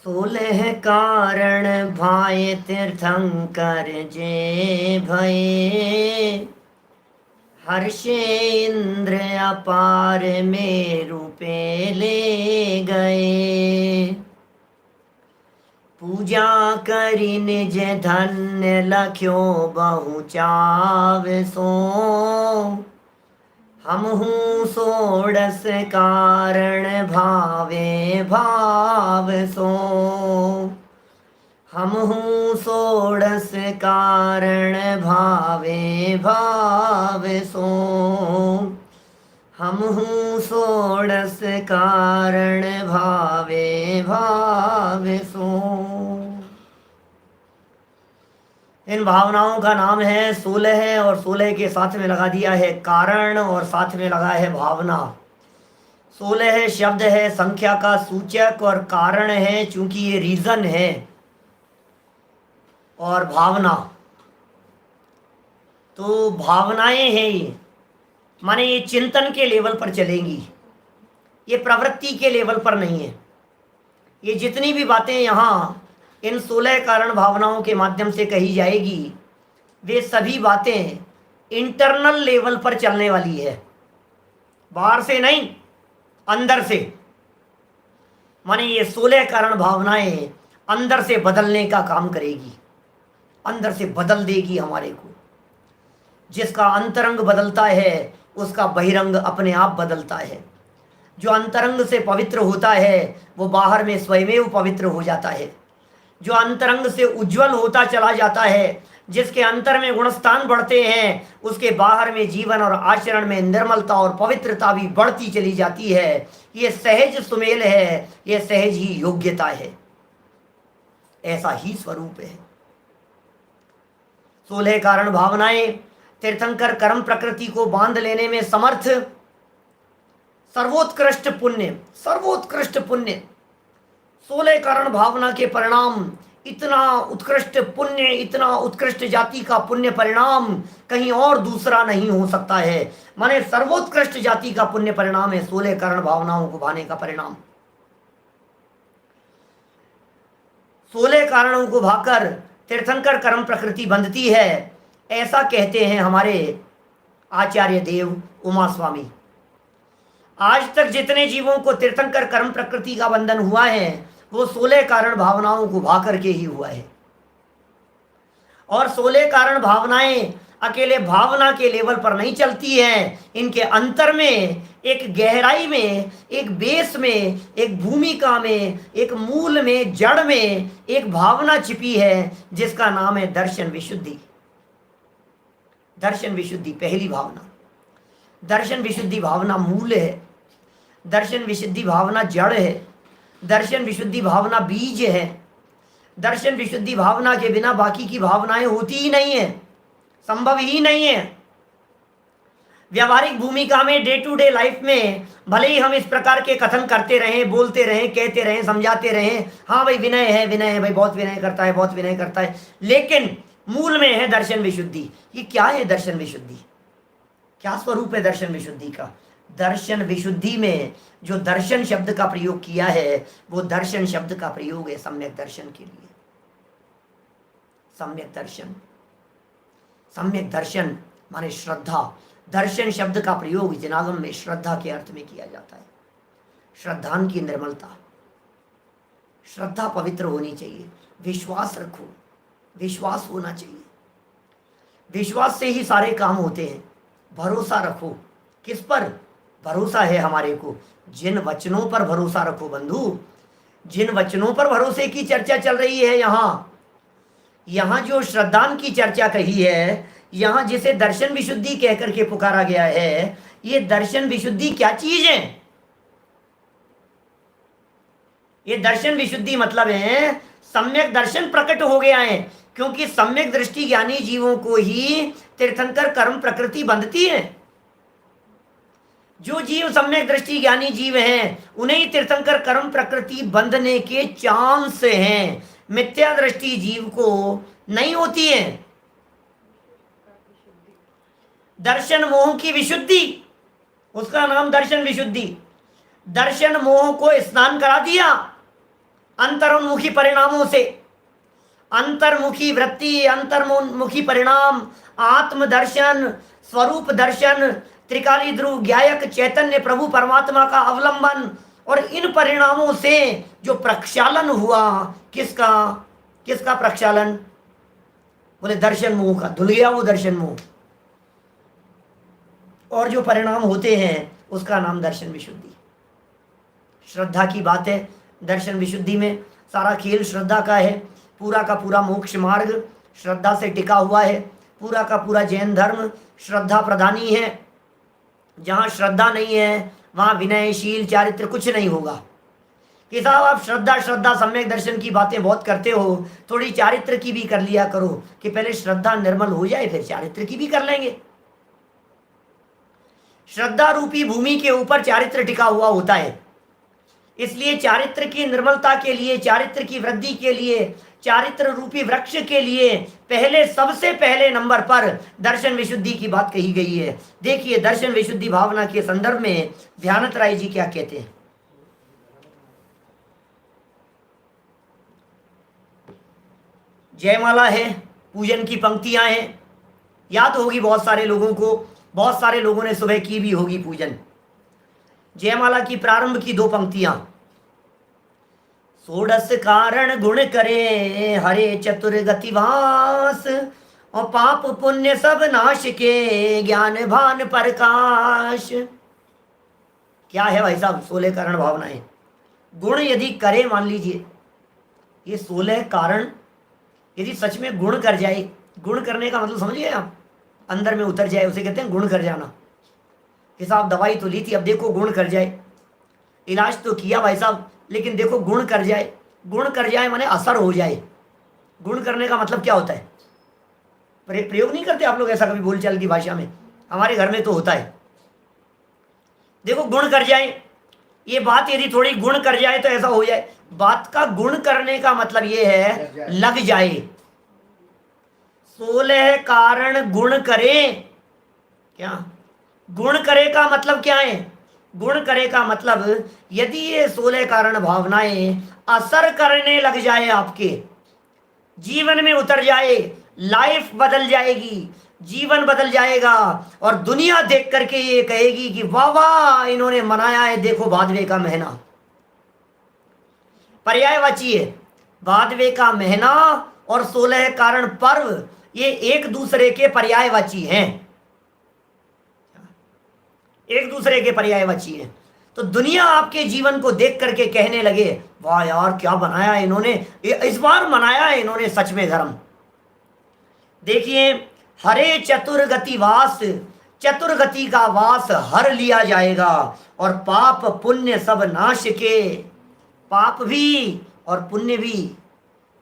सोलह कारण भाय तीर्थंकर जे भये, हर्षे इंद्र अपार मेरु पे ले गए। पूजा करी निज धन्य लख्यो बहु चाव सो, हमहू सोड़स कारण भावे भाव सो। हमहू सोड़स कारण भावे भाव सो। हमहू सोड़स कारण भावे भाव सो। इन भावनाओं का नाम है 16 और 16 के साथ में लगा दिया है कारण और साथ में लगा है भावना। 16 शब्द है संख्या का सूचक और कारण है चूंकि ये रीजन है, और भावना तो भावनाएं हैं ये, माने ये चिंतन के लेवल पर चलेंगी, ये प्रवृत्ति के लेवल पर नहीं है। ये जितनी भी बातें यहाँ इन 16 कारण भावनाओं के माध्यम से कही जाएगी, वे सभी बातें इंटरनल लेवल पर चलने वाली है, बाहर से नहीं, अंदर से। माने ये 16 कारण भावनाएं अंदर से बदलने का काम करेगी, अंदर से बदल देगी हमारे को। जिसका अंतरंग बदलता है उसका बहिरंग अपने आप बदलता है। जो अंतरंग से पवित्र होता है वो बाहर में स्वयमेव पवित्र हो जाता है। जो अंतरंग से उज्जवल होता चला जाता है, जिसके अंतर में गुणस्थान बढ़ते हैं, उसके बाहर में जीवन और आचरण में निर्मलता और पवित्रता भी बढ़ती चली जाती है। ये सहज सुमेल है, ये सहज ही योग्यता है, ऐसा ही स्वरूप है। 16 कारण भावनाएं तीर्थंकर कर्म प्रकृति को बांध लेने में समर्थ। सर्वोत्कृष्ट पुण्य, सर्वोत्कृष्ट पुण्य 16 कारण भावना के परिणाम। इतना उत्कृष्ट पुण्य, इतना उत्कृष्ट जाति का पुण्य परिणाम कहीं और दूसरा नहीं हो सकता है। माने सर्वोत्कृष्ट जाति का पुण्य परिणाम है 16 कारण भावनाओं को भाने का परिणाम। 16 कारणों को भाकर तीर्थंकर कर्म प्रकृति बंधती है, ऐसा कहते हैं हमारे आचार्य देव उमा स्वामी। आज तक जितने जीवों को तीर्थंकर कर्म प्रकृति का बंधन हुआ है वो 16 कारण भावनाओं को भा करके ही हुआ है। और 16 कारण भावनाएं अकेले भावना के लेवल पर नहीं चलती हैं, इनके अंतर में, एक गहराई में, एक बेस में, एक भूमिका में, एक मूल में, जड़ में एक भावना छिपी है जिसका नाम है दर्शन विशुद्धि। दर्शन विशुद्धि पहली भावना। दर्शन विशुद्धि भावना मूल है, दर्शन विशुद्धि भावना जड़ है, दर्शन विशुद्धि भावना बीज है। दर्शन विशुद्धि भावना के बिना बाकी की भावनाएं होती ही नहीं है, संभव ही नहीं है। व्यावहारिक भूमिका में, डे टू डे लाइफ में भले ही हम इस प्रकार के कथन करते रहें, बोलते रहें, कहते रहें, समझाते रहें, हाँ भाई विनय है भाई, बहुत विनय करता है, बहुत विनय करता है, लेकिन मूल में है दर्शन विशुद्धि। ये क्या है दर्शन विशुद्धि? क्या स्वरूप है दर्शन विशुद्धि का? दर्शन विशुद्धि में जो दर्शन शब्द का प्रयोग किया है वो दर्शन शब्द का प्रयोग है सम्यक दर्शन के लिए। सम्यक दर्शन, सम्यक दर्शन माने श्रद्धा। दर्शन शब्द का प्रयोग जनागम में श्रद्धा के अर्थ में किया जाता है। श्रद्धान की निर्मलता, श्रद्धा पवित्र होनी चाहिए। विश्वास रखो, विश्वास होना चाहिए। विश्वास से ही सारे काम होते हैं। भरोसा रखो, किस पर भरोसा है हमारे को? जिन वचनों पर भरोसा रखो बंधु। जिन वचनों पर भरोसे की चर्चा चल रही है यहाँ जो श्रद्धान की चर्चा कही है, यहाँ जिसे दर्शन विशुद्धि कह करके पुकारा गया है, ये दर्शन विशुद्धि क्या चीज है? ये दर्शन विशुद्धि मतलब है सम्यक दर्शन प्रकट हो गया है, क्योंकि सम्यक दृष्टि ज्ञानी जीवों को ही तीर्थंकर कर्म प्रकृति बंधती है। जो जीव सम्यक दृष्टि ज्ञानी जीव हैं उन्हें ही तीर्थंकर कर्म प्रकृति बंधने के चांस हैं। मिथ्या दृष्टि जीव को नहीं होती है। दर्शन मोह की विशुद्धि, उसका नाम दर्शन विशुद्धि। दर्शन मोह को स्नान करा दिया, अंतर्मुखी परिणामों से, अंतर्मुखी वृत्ति, अंतर्मुखी परिणाम, आत्मदर्शन, स्वरूप दर्शन, त्रिकाली ध्रुव, ज्ञायक चैतन्य प्रभु परमात्मा का अवलंबन, और इन परिणामों से जो प्रक्षालन हुआ, किसका किसका प्रक्षालन? बोले दर्शन मोह का, धुल गया वो दर्शन मोह, और जो परिणाम होते हैं उसका नाम दर्शन विशुद्धि। श्रद्धा की बात है, दर्शन विशुद्धि में सारा खेल श्रद्धा का है। पूरा का पूरा मोक्ष मार्ग श्रद्धा से टिका हुआ है, पूरा का पूरा जैन धर्म श्रद्धा प्रधानी है। जहाँ श्रद्धा नहीं है वहाँ विनयशील चारित्र कुछ नहीं होगा। कि साहब आप श्रद्धा श्रद्धा सम्यक दर्शन की बातें बहुत करते हो, थोड़ी चारित्र की भी कर लिया करो, कि पहले श्रद्धा निर्मल हो जाए फिर चारित्र की भी कर लेंगे। श्रद्धा रूपी भूमि के ऊपर चारित्र टिका हुआ होता है, इसलिए चारित्र की निर्मलता के लिए, चारित्र की वृद्धि के लिए, चारित्र रूपी वृक्ष के लिए पहले, सबसे पहले नंबर पर दर्शन विशुद्धि की बात कही गई है। देखिए दर्शन विशुद्धि भावना के संदर्भ में ध्यानत राय जी क्या कहते हैं। जयमाला है, पूजन की पंक्तियां हैं, याद होगी बहुत सारे लोगों को, बहुत सारे लोगों ने सुबह की भी होगी पूजन। जयमाला की प्रारंभ की 2 पंक्तियां, षोडश कारण गुण करे हरे चतुर गतिवास, और पाप पुण्य सब नाश के ज्ञान भान प्रकाश। क्या है भाई साहब 16 कारण भावनाएं? गुण यदि करे, मान लीजिए ये 16 कारण यदि सच में गुण कर जाए, गुण करने का मतलब समझिए आप, अंदर में उतर जाए, उसे कहते हैं गुण कर जाना। कि साहब दवाई तो ली थी, अब देखो गुण कर जाए, इलाज तो किया भाई साहब, लेकिन देखो गुण कर जाए। गुण कर जाए माने असर हो जाए। गुण करने का मतलब क्या होता है? प्रयोग नहीं करते आप लोग ऐसा कभी बोलचाल की भाषा में? हमारे घर में तो होता है, देखो गुण कर जाए, ये बात यदि थोड़ी गुण कर जाए तो ऐसा हो जाए। बात का गुण करने का मतलब ये है लग जाए। 16 कारण गुण करे, क्या गुण करे का मतलब क्या है? गुण करे का मतलब यदि ये 16 कारण भावनाएं असर करने लग जाए, आपके जीवन में उतर जाए, लाइफ बदल जाएगी, जीवन बदल जाएगा, और दुनिया देख करके ये कहेगी कि वाह वाह इन्होंने मनाया है, देखो भादवे का महीना। पर्यायवाची है, भादवे का महीना और 16 कारण पर्व ये एक दूसरे के पर्यायवाची हैं, एक दूसरे के पर्यायवाची हैं। तो दुनिया आपके जीवन को देख करके कहने लगे वाह यार क्या बनाया है इन्होंने, इस बार मनाया है इन्होंने सच में धर्म। देखिए हरे चतुर्गति वास, चतुर्गति का वास हर लिया जाएगा, और पाप पुण्य सब नाश के, पाप भी और पुण्य भी।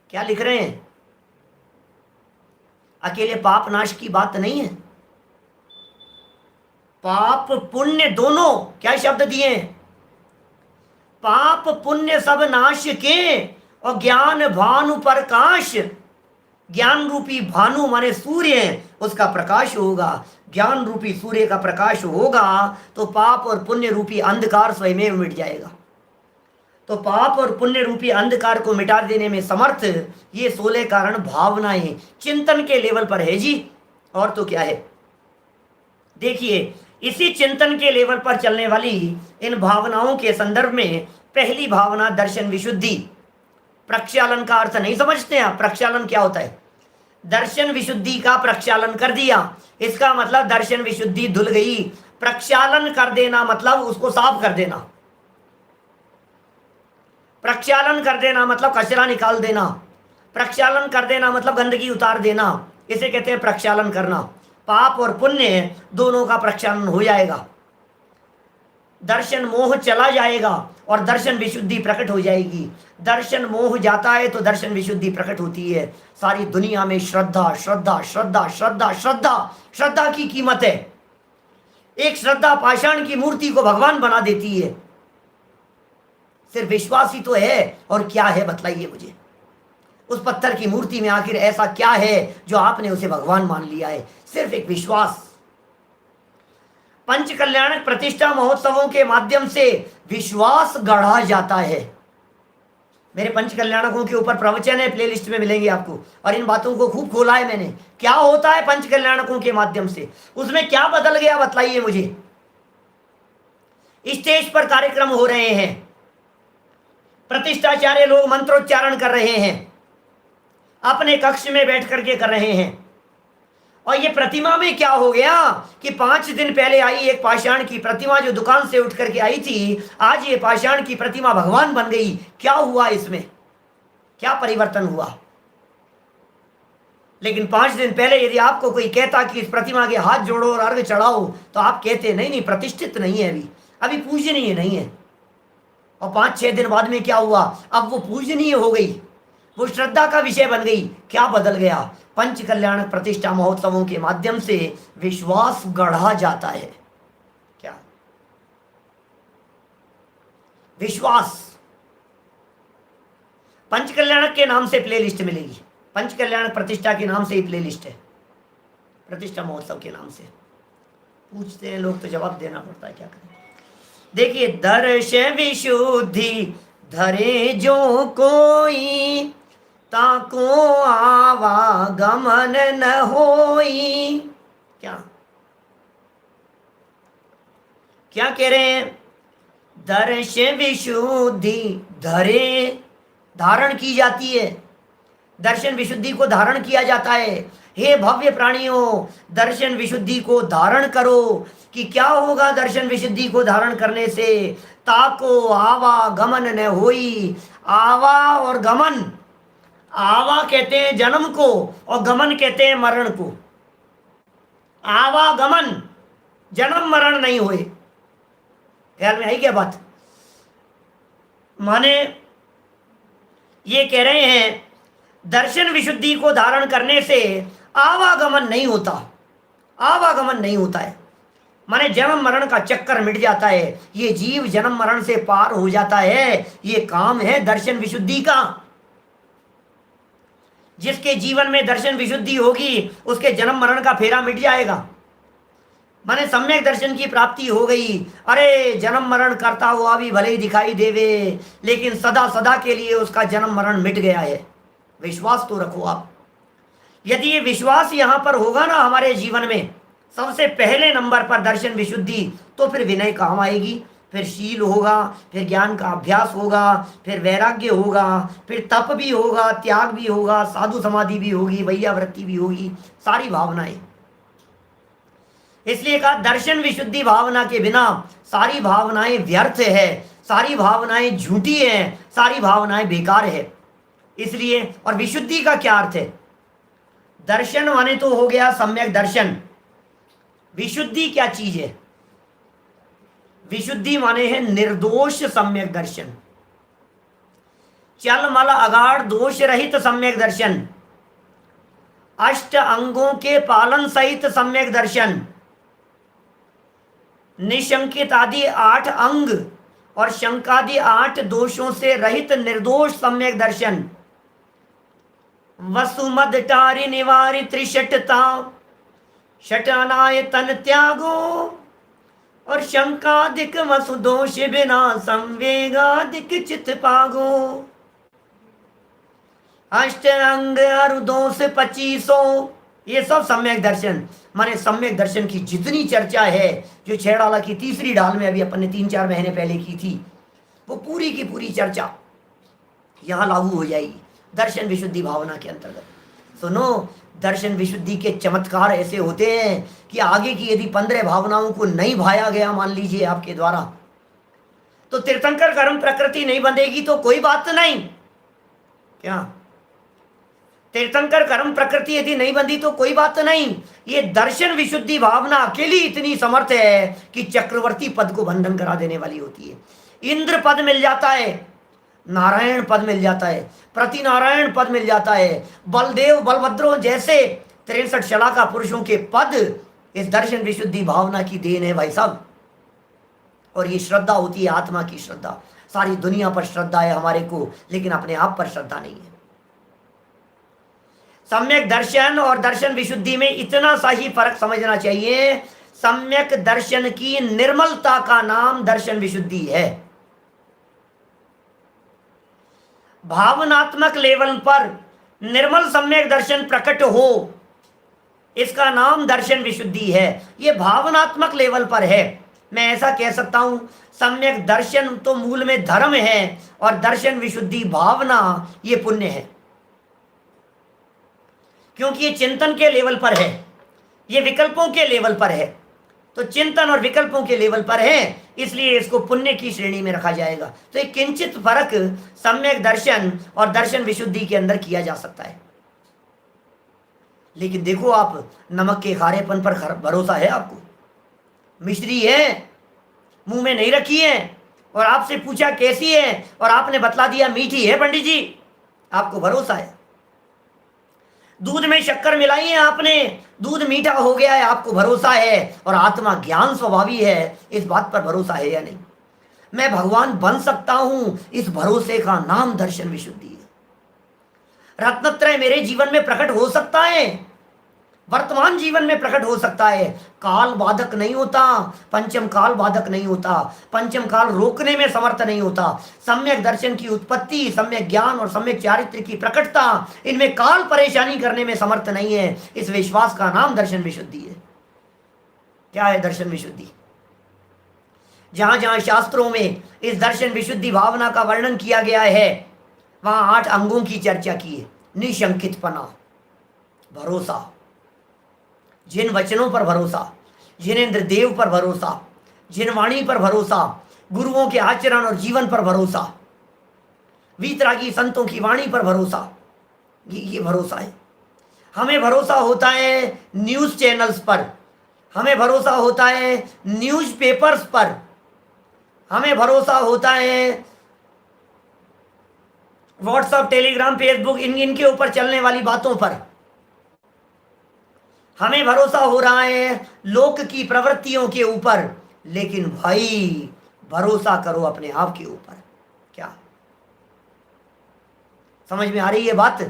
क्या लिख रहे हैं? अकेले पाप नाश की बात नहीं है, पाप पुण्य दोनों क्या शब्द दिए? पाप पुण्य सब नाश के, और ज्ञान भानु प्रकाश। ज्ञान रूपी भानु माने सूर्य, उसका प्रकाश होगा। ज्ञान रूपी सूर्य का प्रकाश होगा तो पाप और पुण्य रूपी अंधकार स्वयं मिट जाएगा। तो पाप और पुण्य रूपी अंधकार को मिटा देने में समर्थ ये 16 कारण भावनाएं चिंतन के लेवल पर है जी। और तो क्या है? देखिए इसी चिंतन के लेवल पर चलने वाली इन भावनाओं के संदर्भ में पहली भावना दर्शन विशुद्धि। प्रक्षालन का अर्थ नहीं समझते हैं? प्रक्षालन क्या होता है? दर्शन विशुद्धि का प्रक्षालन कर दिया, इसका मतलब दर्शन विशुद्धि धुल गई। प्रक्षालन कर देना मतलब उसको साफ कर देना। प्रक्षालन कर देना मतलब कचरा निकाल देना। प्रक्षालन कर देना मतलब गंदगी उतार देना, इसे कहते हैं प्रक्षालन करना। पाप और पुण्य दोनों का प्रक्षालन हो जाएगा, दर्शन मोह चला जाएगा और दर्शन विशुद्धि प्रकट हो जाएगी। दर्शन मोह जाता है तो दर्शन विशुद्धि प्रकट होती है। सारी दुनिया में श्रद्धा श्रद्धा श्रद्धा श्रद्धा श्रद्धा, श्रद्धा की कीमत है। एक श्रद्धा पाषाण की मूर्ति को भगवान बना देती है। सिर्फ विश्वास ही तो है, और क्या है बतलाइए मुझे। उस पत्थर की मूर्ति में आखिर ऐसा क्या है जो आपने उसे भगवान मान लिया है? सिर्फ एक विश्वास। पंच कल्याणक प्रतिष्ठा महोत्सवों के माध्यम से विश्वास गढ़ा जाता है। मेरे पंच कल्याणकों के ऊपर प्रवचन है, प्लेलिस्ट में मिलेंगे आपको, और इन बातों को खूब खोला है मैंने। क्या होता है पंच कल्याणकों के माध्यम से, उसमें क्या बदल गया बतलाइए मुझे। स्टेज पर कार्यक्रम हो रहे हैं, प्रतिष्ठाचार्य लोग मंत्रोच्चारण कर रहे हैं, अपने कक्ष में बैठ करके कर रहे हैं, और ये प्रतिमा में क्या हो गया कि 5 दिन पहले आई एक पाषाण की प्रतिमा जो दुकान से उठ करके आई थी, आज ये पाषाण की प्रतिमा भगवान बन गई। क्या हुआ इसमें, क्या परिवर्तन हुआ? लेकिन 5 दिन पहले यदि आपको कोई कहता कि इस प्रतिमा के हाथ जोड़ो और अर्घ चढ़ाओ, तो आप कहते नहीं नहीं, प्रतिष्ठित नहीं है, अभी पूजनीय नहीं है। और 5-6 दिन बाद में क्या हुआ, अब वो पूजनीय हो गई, वो श्रद्धा का विषय बन गई। क्या बदल गया? पंच कल्याण प्रतिष्ठा महोत्सवों के माध्यम से विश्वास गढ़ा जाता है। क्या विश्वास? पंच कल्याणक के नाम से प्लेलिस्ट मिलेगी, पंच कल्याण प्रतिष्ठा के नाम से ही प्लेलिस्ट है, प्रतिष्ठा महोत्सव के नाम से। पूछते हैं लोग तो जवाब देना पड़ता है, क्या करें। देखिए, दर्श विशुद्धि धरे जो कोई, ताको आवागमन न होई। क्या क्या कह रहे हैं? दर्श विशुद्धि धरे, धारण की जाती है, दर्शन विशुद्धि को धारण किया जाता है। हे भव्य प्राणियों, दर्शन विशुद्धि को धारण करो। कि क्या होगा दर्शन विशुद्धि को धारण करने से? ताको आवा गमन न होई। आवा और गमन, आवा कहते हैं जन्म को और गमन कहते हैं मरण को। आवागमन, जन्म मरण नहीं हुए। ख्याल में आई क्या बात? माने ये कह रहे हैं दर्शन विशुद्धि को धारण करने से आवागमन नहीं होता, आवागमन नहीं होता है। माने जन्म मरण का चक्कर मिट जाता है, ये जीव जन्म मरण से पार हो जाता है। ये काम है दर्शन विशुद्धि का। जिसके जीवन में दर्शन विशुद्धि होगी उसके जन्म मरण का फेरा मिट जाएगा। माने सम्यक दर्शन की प्राप्ति हो गई। अरे जन्म मरण करता हुआ भी भले ही दिखाई देवे, लेकिन सदा सदा के लिए उसका जन्म मरण मिट गया है। विश्वास तो रखो आप। यदि ये विश्वास यहां पर होगा ना हमारे जीवन में, सबसे पहले नंबर पर दर्शन विशुद्धि, तो फिर विनय काम आएगी, फिर शील होगा, फिर ज्ञान का अभ्यास होगा, फिर वैराग्य होगा, फिर तप भी होगा, त्याग भी होगा, साधु समाधि भी होगी, वैयावृत्ति भी होगी, सारी भावनाएं। इसलिए कहा दर्शन विशुद्धि भावना के बिना सारी भावनाएं व्यर्थ है, सारी भावनाएं झूठी हैं, सारी भावनाएं बेकार है। इसलिए, और विशुद्धि का क्या अर्थ है? दर्शन माने तो हो गया सम्यक दर्शन। विशुद्धि क्या चीज है? विशुद्धि माने है निर्दोष सम्यक दर्शन, चल मल अगाढ़ दोष रहित सम्यक दर्शन, अष्ट अंगों के पालन सहित सम्यक दर्शन, निशंकित आदि 8 अंग और शंकादि 8 दोषों से रहित निर्दोष सम्यक दर्शन, वसुमद टारि निवारि त्रिशटता, शटनाय तन त्यागो और शंकादिक वसुदोष बिना संवेगादिक चित पागो। अष्ट अंग अरुदोष 2500, ये सब सम्यक दर्शन। माने सम्यक दर्शन की जितनी चर्चा है, जो छेड़ाला की तीसरी ढाल में अभी अपन ने 3-4 महीने पहले की थी, वो पूरी की पूरी चर्चा यहां लागू हो जाएगी दर्शन विशुद्धि भावना के अंतर्गत। सुनो, दर्शन विशुद्धि के चमत्कार ऐसे होते हैं कि आगे की यदि 15 भावनाओं को नहीं भाया गया मान लीजिए आपके द्वारा, तो तीर्थंकर कर्म प्रकृति नहीं बंधेगी तो कोई बात नहीं। क्या तीर्थंकर कर्म प्रकृति यदि नहीं बंधी तो कोई बात नहीं। ये दर्शन विशुद्धि भावना अकेली इतनी समर्थ है कि चक्रवर्ती पद को बंधन करा देने वाली होती है। इंद्र पद मिल जाता है, नारायण पद मिल जाता है, प्रति नारायण पद मिल जाता है, बलदेव बलभद्रों जैसे 63 शलाका पुरुषों के पद इस दर्शन विशुद्धि भावना की देन है भाई साहब। और ये श्रद्धा होती है आत्मा की श्रद्धा। सारी दुनिया पर श्रद्धा है हमारे को, लेकिन अपने आप पर श्रद्धा नहीं है। सम्यक दर्शन और दर्शन विशुद्धि में इतना सा ही फर्क समझना चाहिए। सम्यक दर्शन की निर्मलता का नाम दर्शन विशुद्धि है। भावनात्मक लेवल पर निर्मल सम्यक दर्शन प्रकट हो, इसका नाम दर्शन विशुद्धि है। ये भावनात्मक लेवल पर है। मैं ऐसा कह सकता हूं, सम्यक दर्शन तो मूल में धर्म है और दर्शन विशुद्धि भावना ये पुण्य है, क्योंकि ये चिंतन के लेवल पर है, ये विकल्पों के लेवल पर है। तो चिंतन और विकल्पों के लेवल पर है, इसलिए इसको पुण्य की श्रेणी में रखा जाएगा। तो एक किंचित फर्क सम्यक दर्शन और दर्शन विशुद्धि के अंदर किया जा सकता है। लेकिन देखो, आप नमक के खारेपन पर भरोसा है आपको? मिश्री है, मुंह में नहीं रखी है और आपसे पूछा कैसी है और आपने बतला दिया मीठी है पंडित जी, आपको भरोसा है। दूध में शक्कर मिलाई है आपने, दूध मीठा हो गया है, आपको भरोसा है और आत्मा ज्ञान स्वभावी है, इस बात पर भरोसा है या नहीं? मैं भगवान बन सकता हूं, इस भरोसे का नाम दर्शन विशुद्धि है। रत्नत्रय मेरे जीवन में प्रकट हो सकता है, वर्तमान जीवन में प्रकट हो सकता है। काल बाधक नहीं होता, पंचम काल बाधक नहीं होता, पंचम काल रोकने में समर्थ नहीं होता। सम्यक दर्शन की उत्पत्ति, सम्यक ज्ञान और सम्यक चारित्र की प्रकटता, इनमें काल परेशानी करने में समर्थ नहीं है। इस विश्वास का नाम दर्शन विशुद्धि है। क्या है दर्शन विशुद्धि? जहां जहां शास्त्रों में इस दर्शन विशुद्धि भावना का वर्णन किया गया है, वहां 8 अंगों की चर्चा की है। निशंकितपना, भरोसा, जिन वचनों पर भरोसा, जिनेंद्र देव पर भरोसा, जिन वाणी पर भरोसा, गुरुओं के आचरण और जीवन पर भरोसा, वीतरागी संतों की वाणी पर भरोसा, ये भरोसा है। हमें भरोसा होता है न्यूज चैनल्स पर, हमें भरोसा होता है न्यूज पेपर्स पर, हमें भरोसा होता है व्हाट्सएप, टेलीग्राम, फेसबुक, इनके ऊपर चलने वाली बातों पर। हमें भरोसा हो रहा है लोक की प्रवृत्तियों के ऊपर। लेकिन भाई, भरोसा करो अपने आप के ऊपर। क्या समझ में आ रही है बात?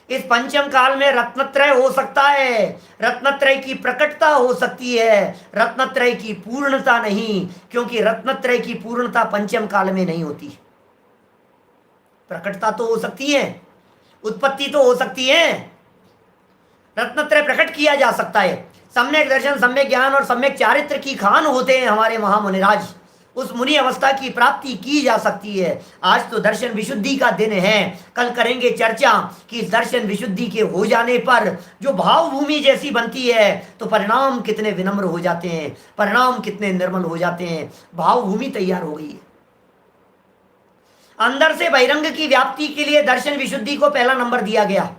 इस पंचम काल में रत्नत्रय हो सकता है, रत्नत्रय की प्रकटता हो सकती है, रत्नत्रय की पूर्णता नहीं, क्योंकि रत्नत्रय की पूर्णता पंचम काल में नहीं होती। प्रकटता तो हो सकती है, उत्पत्ति तो हो सकती है, रत्नत्रय प्रकट किया जा सकता है। सम्यक दर्शन, सम्यक ज्ञान और सम्यक चारित्र की खान होते हैं हमारे महामुनिराज। उस मुनि अवस्था की प्राप्ति की जा सकती है। आज तो दर्शन विशुद्धि का दिन है। कल करेंगे चर्चा कि दर्शन विशुद्धि के हो जाने पर जो भाव भूमि जैसी बनती है, तो परिणाम कितने विनम्र हो जाते हैं, परिणाम कितने निर्मल हो जाते हैं। भाव भूमि तैयार हो गई है। अंदर से बहिरंग की व्याप्ति के लिए दर्शन विशुद्धि को पहला नंबर दिया गया।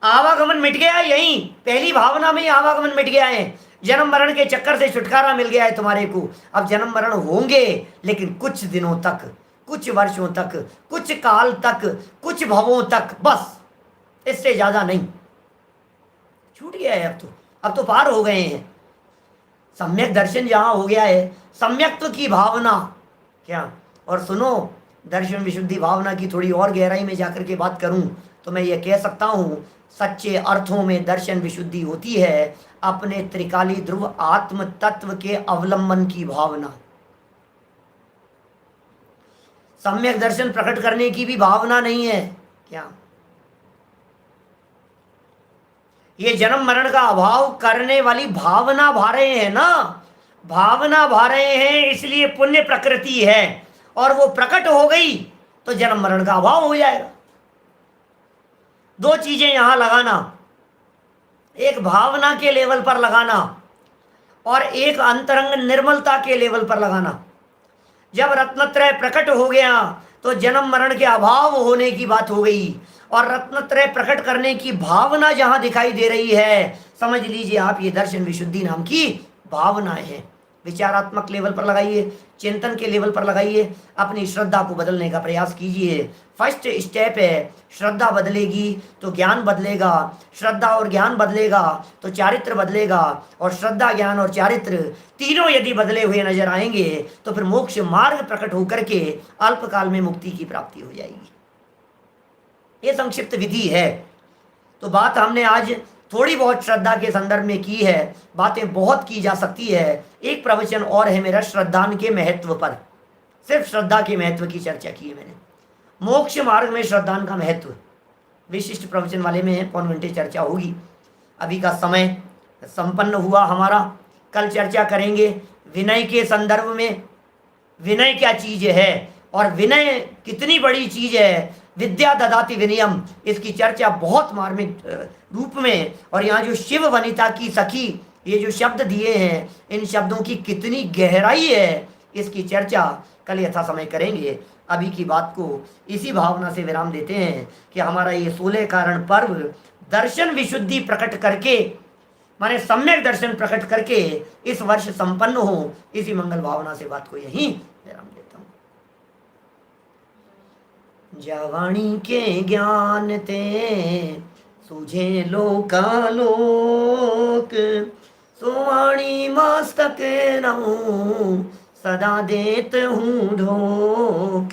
आवागमन मिट गया, यहीं पहली भावना में ही आवागमन मिट गया है। जन्म मरण के चक्कर से छुटकारा मिल गया है तुम्हारे को। अब जन्म मरण होंगे, लेकिन कुछ दिनों तक, कुछ वर्षों तक, कुछ काल तक, कुछ भवों तक, बस, इससे ज्यादा नहीं। छूट गया है अब तो पार हो गए हैं। सम्यक दर्शन जहां हो गया है, सम्यक्त्व की भावना। क्या? और सुनो, दर्शन विशुद्धि भावना की थोड़ी और गहराई में जाकर के बात करूं तो मैं ये कह सकता हूं, सच्चे अर्थों में दर्शन विशुद्धि होती है अपने त्रिकाली ध्रुव आत्म तत्व के अवलंबन की भावना। सम्यक दर्शन प्रकट करने की भी भावना नहीं है। क्या? ये जन्म मरण का अभाव करने वाली भावना भा रहे हैं ना, भावना भा रहे हैं, इसलिए पुण्य प्रकृति है। और वो प्रकट हो गई तो जन्म मरण का अभाव हो जाएगा। 2 चीजें यहां लगाना, एक भावना के लेवल पर लगाना और एक अंतरंग निर्मलता के लेवल पर लगाना। जब रत्नत्रय प्रकट हो गया तो जन्म मरण के अभाव होने की बात हो गई, और रत्नत्रय प्रकट करने की भावना जहां दिखाई दे रही है, समझ लीजिए आप, ये दर्शन विशुद्धि नाम की भावनाएं हैं। विचारात्मक लेवल पर लगाइए, चिंतन के लेवल पर लगाइए, अपनी श्रद्धा को बदलने का प्रयास कीजिए। फर्स्ट स्टेप है, श्रद्धा बदलेगी तो ज्ञान बदलेगा, श्रद्धा और ज्ञान बदलेगा तो चारित्र बदलेगा, और श्रद्धा, ज्ञान और चारित्र तीनों यदि बदले हुए नजर आएंगे तो फिर मोक्ष मार्ग प्रकट होकर के अल्पकाल में मुक्ति की प्राप्ति हो जाएगी। ये संक्षिप्त विधि है। तो बात हमने आज थोड़ी बहुत श्रद्धा के संदर्भ में की है, बातें बहुत की जा सकती है। एक प्रवचन और है मेरा श्रद्धान के महत्व पर, सिर्फ श्रद्धा के महत्व की चर्चा की है मैंने। मोक्ष मार्ग में श्रद्धान का महत्व विशिष्ट प्रवचन वाले में 1 घंटे चर्चा होगी। अभी का समय संपन्न हुआ हमारा। कल चर्चा करेंगे विनय के संदर्भ में, विनय क्या चीज है और विनय कितनी बड़ी चीज है। विद्या ददाति विनयम, इसकी चर्चा बहुत मार्मिक रूप में। और यहाँ जो शिव वनिता की सखी, ये जो शब्द दिए हैं, इन शब्दों की कितनी गहराई है, इसकी चर्चा कल यथा समय करेंगे। अभी की बात को इसी भावना से विराम देते हैं कि हमारा ये 16 कारण पर्व दर्शन विशुद्धि प्रकट करके, माने सम्यक दर्शन प्रकट करके इस वर्ष संपन्न हो, इसी मंगल भावना से बात को यहीं विराम देता हूँ। जवानी के ज्ञान ते सूझे लोकालोक, सुवाणी मस्तक रहूं सदा देत हूँ ढोक,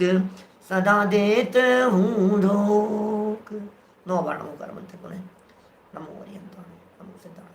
सदा देत हूँ ढोक। 9 बार नमो कर मंत्र पुणे। नमो हरिहंताय, नमो सिद्धाय।